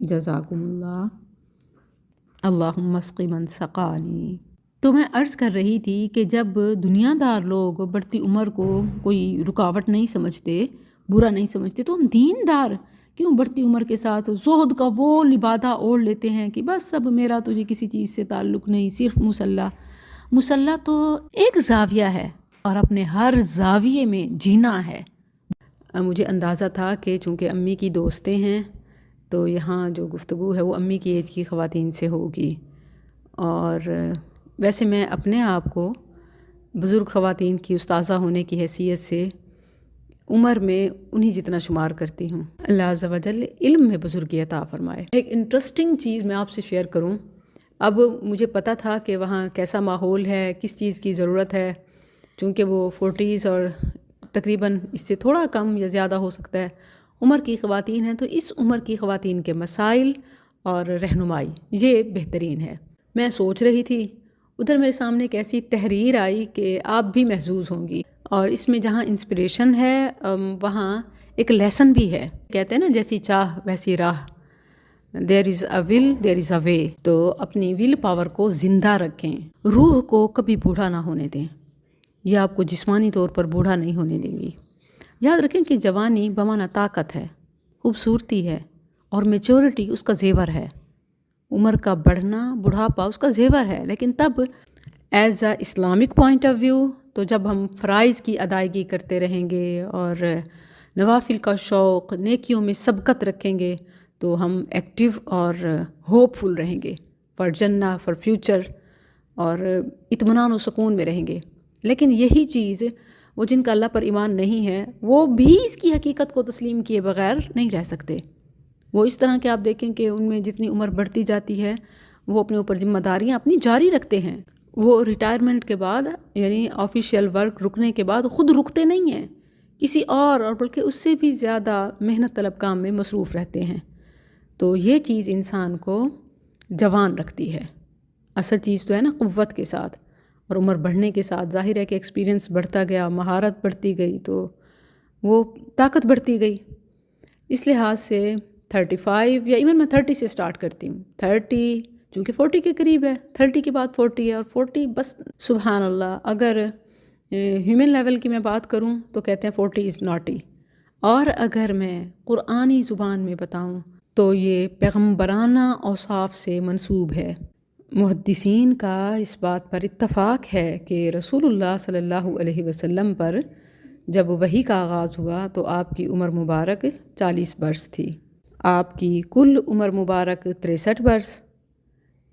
جزاکم اللہ، اللہم اسقِ من سقانی۔ تو میں عرض کر رہی تھی کہ جب دنیا دار لوگ بڑھتی عمر کو کوئی رکاوٹ نہیں سمجھتے، برا نہیں سمجھتے، تو ہم دین دار کیوں بڑھتی عمر کے ساتھ زہد کا وہ لبادہ اوڑھ لیتے ہیں کہ بس اب میرا تجھے کسی چیز سے تعلق نہیں، صرف مصلی تو ایک زاویہ ہے اور اپنے ہر زاویے میں جینا ہے۔ مجھے اندازہ تھا کہ چونکہ امی کی دوستیں ہیں تو یہاں جو گفتگو ہے وہ امی کی ایج کی خواتین سے ہوگی، اور ویسے میں اپنے آپ کو بزرگ خواتین کی استاذہ ہونے کی حیثیت سے عمر میں انہی جتنا شمار کرتی ہوں۔ اللہ عز و جل علم میں بزرگی عطا فرمائے۔ ایک انٹرسٹنگ چیز میں آپ سے شیئر کروں۔ اب مجھے پتہ تھا کہ وہاں کیسا ماحول ہے، کس چیز کی ضرورت ہے، چونکہ وہ 40s اور تقریباً اس سے تھوڑا کم یا زیادہ ہو سکتا ہے عمر کی خواتین ہیں، تو اس عمر کی خواتین کے مسائل اور رہنمائی یہ بہترین ہے۔ میں سوچ رہی تھی، ادھر میرے سامنے ایک ایسی تحریر آئی کہ آپ بھی محظوظ ہوں گی، اور اس میں جہاں انسپریشن ہے وہاں ایک لیسن بھی ہے۔ کہتے ہیں نا جیسی چاہ ویسی راہ، دیر از اے ول دیر از اے وے۔ تو اپنی ول پاور کو زندہ رکھیں، روح کو کبھی بوڑھا نہ ہونے دیں، یہ آپ کو جسمانی طور پر بوڑھا نہیں ہونے دیں گی۔ یاد رکھیں کہ جوانی بمعنی طاقت ہے، خوبصورتی ہے، اور میچورٹی اس کا زیور ہے۔ عمر کا بڑھنا، بڑھاپا اس کا زیور ہے، لیکن تب as a Islamic point of view تو جب ہم فرائض کی ادائیگی کرتے رہیں گے اور نوافل کا شوق، نیکیوں میں سبقت رکھیں گے، تو ہم ایکٹیو اور ہوپ فل رہیں گے فار جنہ، فار فیوچر، اور اطمینان و سکون میں رہیں گے۔ لیکن یہی چیز وہ جن کا اللہ پر ایمان نہیں ہے، وہ بھی اس کی حقیقت کو تسلیم کیے بغیر نہیں رہ سکتے۔ وہ اس طرح کہ آپ دیکھیں کہ ان میں جتنی عمر بڑھتی جاتی ہے وہ اپنے اوپر ذمہ داریاں اپنی جاری رکھتے ہیں۔ وہ ریٹائرمنٹ کے بعد، یعنی آفیشیل ورک رکنے کے بعد خود رکتے نہیں ہیں، کسی اور بلکہ اس سے بھی زیادہ محنت طلب کام میں مصروف رہتے ہیں۔ تو یہ چیز انسان کو جوان رکھتی ہے۔ اصل چیز تو ہے نا قوت کے ساتھ، اور عمر بڑھنے کے ساتھ ظاہر ہے کہ ایکسپیرینس بڑھتا گیا، مہارت بڑھتی گئی، تو وہ طاقت بڑھتی گئی۔ اس لحاظ سے 35 یا ایون میں 30 سے سٹارٹ کرتی ہوں۔ 30 چونکہ 40 کے قریب ہے، 30 کے بعد 40 ہے، اور 40 بس سبحان اللہ، اگر ہیومن لیول کی میں بات کروں تو کہتے ہیں 40 از ناٹی، اور اگر میں قرآنی زبان میں بتاؤں تو یہ پیغمبرانہ اوصاف سے منسوب ہے۔ محدثین کا اس بات پر اتفاق ہے کہ رسول اللہ صلی اللہ علیہ وسلم پر جب وحی کا آغاز ہوا تو آپ کی عمر مبارک 40 برس تھی۔ آپ کی کل عمر مبارک 63 برس،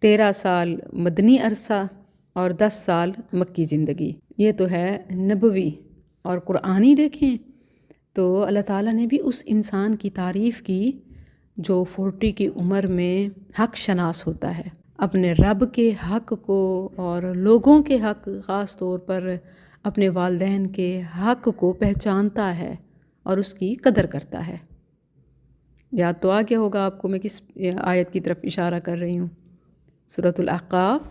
13 سال مدنی عرصہ اور 10 سال مکی زندگی۔ یہ تو ہے نبوی، اور قرآنی دیکھیں تو اللہ تعالیٰ نے بھی اس انسان کی تعریف کی جو 40 کی عمر میں حق شناس ہوتا ہے، اپنے رب کے حق کو اور لوگوں کے حق، خاص طور پر اپنے والدین کے حق کو پہچانتا ہے اور اس کی قدر کرتا ہے۔ یاد تو آ گیا ہوگا آپ کو میں کس آیت کی طرف اشارہ کر رہی ہوں، سورۃ الاحقاف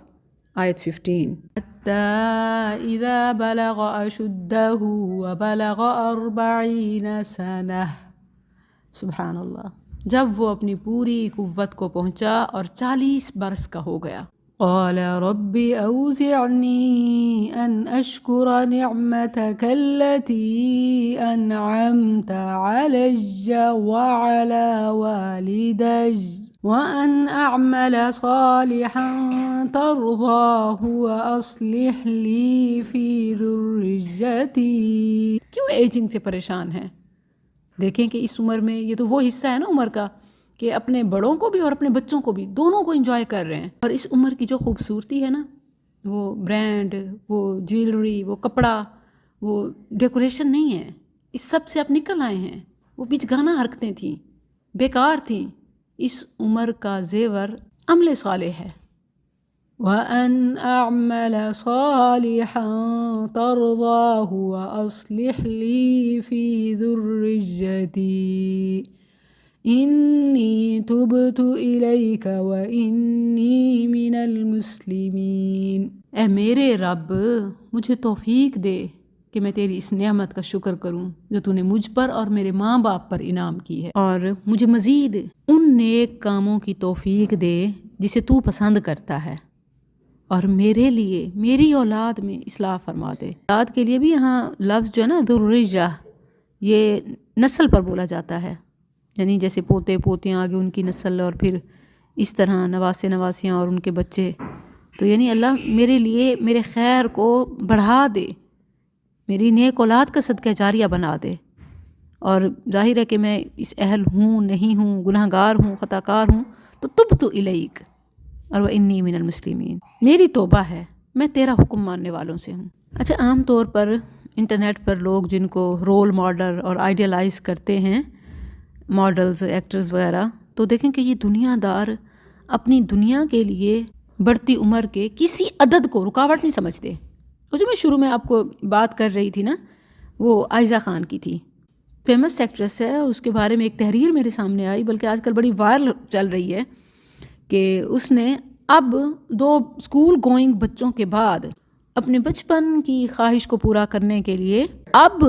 آیت 15۔ حَتَّى إِذَا بَلَغَ أَشُدَّهُ وَبَلَغَ 40 سَنَةً، سبحان اللہ، جب وہ اپنی پوری قوت کو پہنچا اور 40 برس کا ہو گیا۔ قال رب أوزعني أن أشكر نعمتك التي أنعمت علي وعلى والدي وأن أعمل صالحا ترضاه وأصلح لي في ذريتي۔ کیوں ایجنگ سے پریشان ہیں؟ دیکھیں کہ اس عمر میں یہ تو وہ حصہ ہے نا عمر کا کہ اپنے بڑوں کو بھی اور اپنے بچوں کو بھی، دونوں کو انجوائے کر رہے ہیں۔ اور اس عمر کی جو خوبصورتی ہے نا، وہ برانڈ، وہ جیولری، وہ کپڑا، وہ ڈیکوریشن نہیں ہے، اس سب سے آپ نکل آئے ہیں۔ وہ بیچگانہ حرکتیں تھیں، بیکار تھیں۔ اس عمر کا زیور عمل صالح ہے۔ وَأَنْ أَعْمَلَ صَالِحًا تَرْضَاهُ وَأَصْلِحْ لِي فِي ذُرِّيَّتِي إِنِّي تُبْتُ إِلَيْكَ وَإِنِّي مِنَ الْمُسْلِمِينَ۔ اے میرے رب، مجھے توفیق دے کہ کہ میں تیری اس نعمت کا شکر کروں جو تو نے مجھ پر اور میرے ماں باپ پر انعام کی ہے، اور مجھے مزید ان نیک کاموں کی توفیق دے جسے تو پسند کرتا ہے، اور میرے لیے میری اولاد میں اصلاح فرما دے۔ اولاد کے لیے بھی یہاں لفظ جو ہے نا ذریہ، یہ نسل پر بولا جاتا ہے، یعنی جیسے پوتے پوتیاں آگے ان کی نسل، اور پھر اس طرح نواسے نواسیاں اور ان کے بچے۔ تو یعنی اللہ میرے لیے میرے خیر کو بڑھا دے، میری نیک اولاد کا صدقہ جاریہ بنا دے، اور ظاہر ہے کہ میں اس اہل ہوں نہیں ہوں، گناہ گار ہوں، خطا کار ہوں، تو تبت الیک اور وانی من المسلمین، میری توبہ ہے، میں تیرا حکم ماننے والوں سے ہوں۔ اچھا، عام طور پر انٹرنیٹ پر لوگ جن کو رول ماڈل اور آئیڈیلائز کرتے ہیں، ماڈلز، ایکٹرز وغیرہ، تو دیکھیں کہ یہ دنیا دار اپنی دنیا کے لیے بڑھتی عمر کے کسی عدد کو رکاوٹ نہیں سمجھتے۔ اور جو میں شروع میں آپ کو بات کر رہی تھی نا، وہ عائزہ خان کی تھی، فیمس ایکٹریس ہے، اس کے بارے میں ایک تحریر میرے سامنے آئی، بلکہ آج کل بڑی وائرل چل رہی ہے، کہ اس نے اب 2 اسکول گوئنگ بچوں کے بعد اپنے بچپن کی خواہش کو پورا کرنے کے لیے اب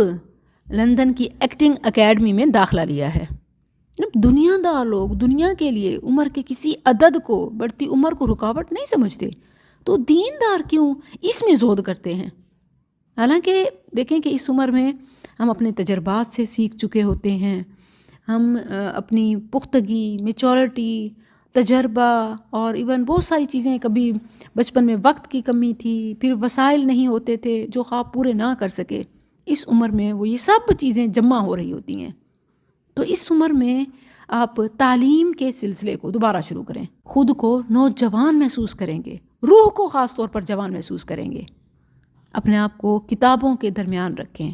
لندن کی ایکٹنگ اکیڈمی میں داخلہ لیا ہے۔ دنیا دار لوگ دنیا کے لیے عمر کے کسی عدد کو، بڑھتی عمر کو رکاوٹ نہیں سمجھتے، تو دیندار کیوں اس میں زود کرتے ہیں؟ حالانکہ دیکھیں کہ اس عمر میں ہم اپنے تجربات سے سیکھ چکے ہوتے ہیں، ہم اپنی پختگی، میچورٹی، تجربہ، اور ایون بہت ساری چیزیں، کبھی بچپن میں وقت کی کمی تھی، پھر وسائل نہیں ہوتے تھے جو خواب پورے نہ کر سکے، اس عمر میں وہ یہ سب چیزیں جمع ہو رہی ہوتی ہیں۔ تو اس عمر میں آپ تعلیم کے سلسلے کو دوبارہ شروع کریں، خود کو نوجوان محسوس کریں گے، روح کو خاص طور پر جوان محسوس کریں گے، اپنے آپ کو کتابوں کے درمیان رکھیں،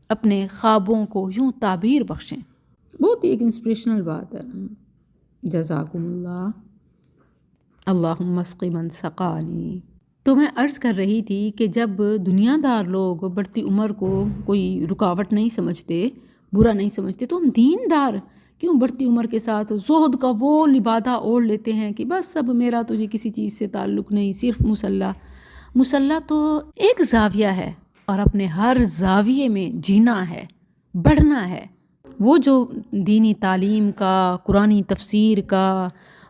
اپنے خوابوں کو یوں تعبیر بخشیں۔ بہت ہی ایک انسپریشنل بات ہے۔ جزاکم اللہ، اللہم اسقِ من سقانی۔ تو میں عرض کر رہی تھی کہ جب دنیا دار لوگ بڑھتی عمر کو کوئی رکاوٹ نہیں سمجھتے، برا نہیں سمجھتے، تو ہم دیندار کیوں بڑھتی عمر کے ساتھ زہد کا وہ لبادہ اوڑھ لیتے ہیں کہ بس اب میرا تو یہ کسی چیز سے تعلق نہیں، صرف مصلح تو ایک زاویہ ہے، اور اپنے ہر زاویے میں جینا ہے، بڑھنا ہے۔ وہ جو دینی تعلیم کا، قرآنی تفسیر کا،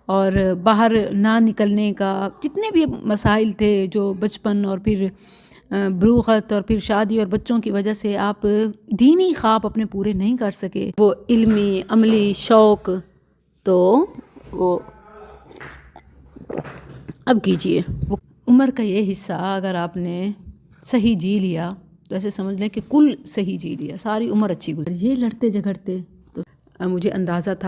اور باہر نہ نکلنے کا جتنے بھی مسائل تھے جو بچپن اور پھر بلوغت اور پھر شادی اور بچوں کی وجہ سے آپ دینی خواب اپنے پورے نہیں کر سکے، وہ علمی عملی شوق، تو وہ اب کیجئے۔ وہ عمر کا یہ حصہ اگر آپ نے صحیح جی لیا تو ایسے سمجھ لیں کہ کل صحیح جی لیا، ساری عمر اچھی گزری۔ یہ لڑتے جھگڑتے تو مجھے اندازہ تھا